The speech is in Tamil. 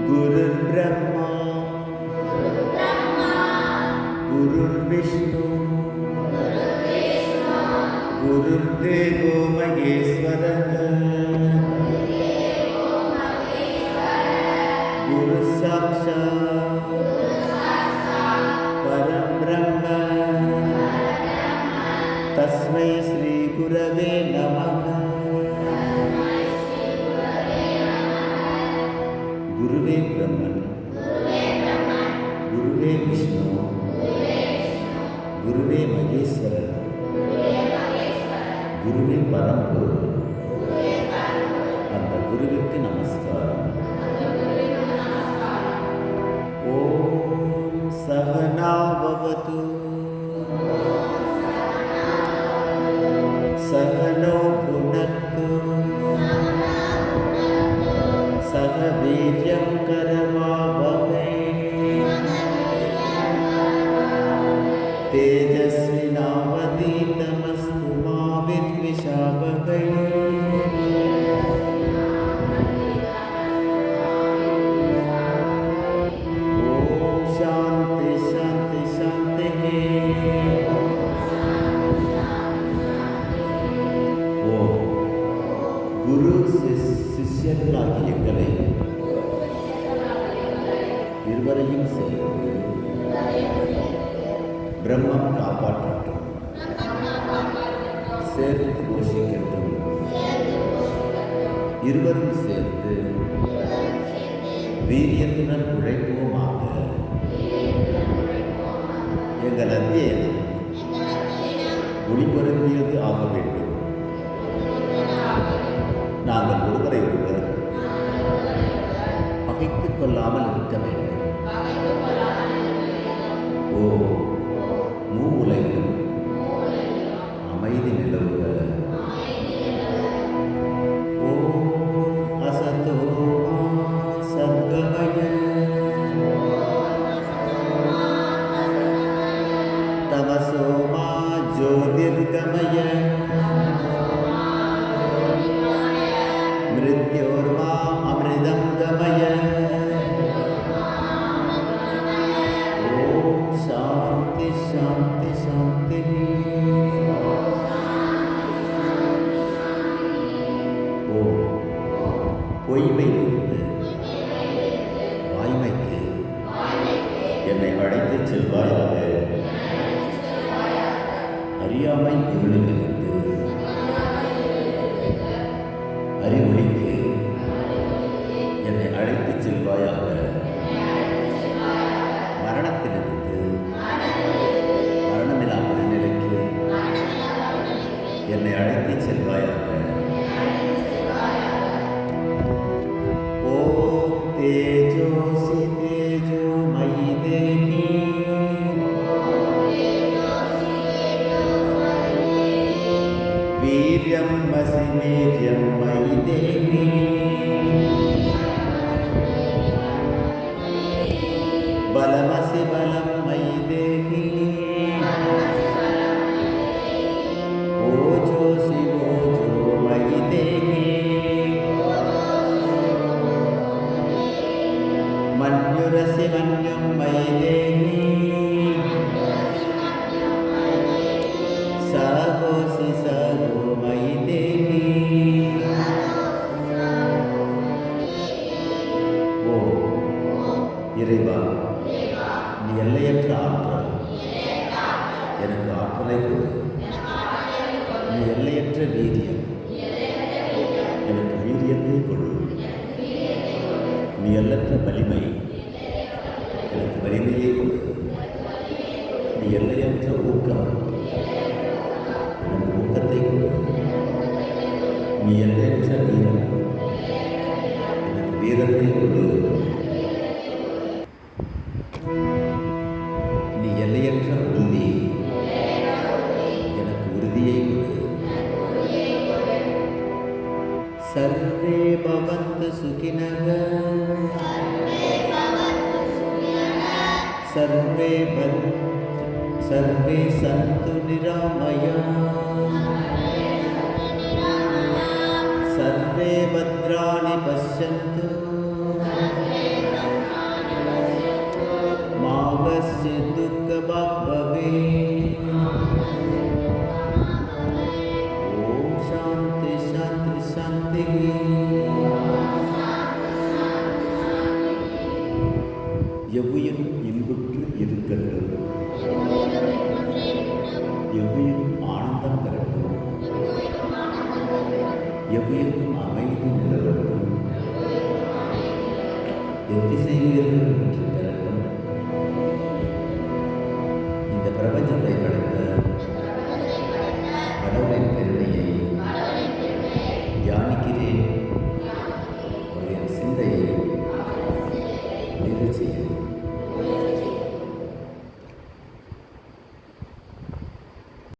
गुरुर्ब्रह्मा गुरुर्विष्णु गुरुर्देवो महेश्वरः गुरुसाक्षात् परब्रह्म तस्मै श्री गुरवे नमः। गुरुवे ब्रह्मन् गुरुवे विष्णु गुरुवे महेश्वरः गुरुवे परம்பொருள் அந்த குருவிற்கு நமஸ்காரம். ஓம் சகனா பவது சகனோ புனக்து சக வீர்யம் கரவாவஹை தேஜஸ்வினாவதீதமஸ்து மா வித்விஷாவஹை. ஓம் சாந்தி சாந்தி சாந்தி. ஓம் குரு சிஷ்யர்களாகிய எங்களை இருவரையும் சேர்த்து பிரம்மம் காப்பாற்றட்டும், சேர்த்து போஷிக்கட்டும். இருவரும் சேர்த்து வீரியத்துடன் உழைப்போமாக. எங்கள் அத்தியனம் ஒளிபொருந்தியது ஆக வேண்டும். நாங்கள் ஒருவரை ஒருவர் பகைத்துக் கொள்ளாமல் இருக்க வேண்டும். ஓ மூ உலகிலும் அமைதி நிலவுக. ஓம் அசதோ மா சத்கமய தமசோ மா ஜோதிர்கமய மிருத்யோர்மா அமிர்தம் கமய. ஓம் சாந்தி சாந்தி சாந்தி. ஓம் பொய்மை இருந்து வாய்மைக்கு என்னை அழைத்துச் செல்வாயாக. அறியாமை இருளிலிருந்து அறிவொளிக்கு என்னை அழைத்துச் செல்வாயாக. மரணத்திலிருந்து மரணமில்லா பெருநிலைக்கு என்னை அழைத்துச் செல்வாயாக. ஓம் தேஜோசி தேஜோ மயி தேஹி வீர்யம் மசி வீர்யம் மயி தேஹி பலமசி பலம் மயி தேஹி ஓஜோசி ஓஜோ மயி தேஹி மன்யுரசி மன்யம் மயி தேஹி சகோசி சகோ மயி தேஹி. ஓ இறைவா, நீ எல்லையற்ற ஆற்றல், எனக்கு ஆற்றலை கொடு. நீ எல்லையற்ற வீரியம், எனக்கு வீரியத்தை கொடு. நீ எல்லற்ற வலிமை, எனக்கு வலிமையை கொடு. நீ எல்லையற்ற ஊக்கம், எனக்கு ஊக்கத்தை கொடு. நீ எல்லையற்ற வீரம், எனக்கு வீரத்தை கொடு. நீ எல்லையற்ற உறுதி, எனக்கு உறுதியை கொடு. சர்வே பவந்து சுகினக सर्वे सर्वे सन्तु निरामया सर्वे भद्राणि पश्यन्तु मा कश्चित् दुःखभाग् भवेत् ॐ शान्ति शान्ति शान्तिः எவ்வுயிரும் இன்புற்று இருக்கட்டும் எவ்வுயிரும் ஆனந்தம் பெறட்டும் எவ்வுயிருக்கும் அமைதி நிலவட்டும் எத்திசையில்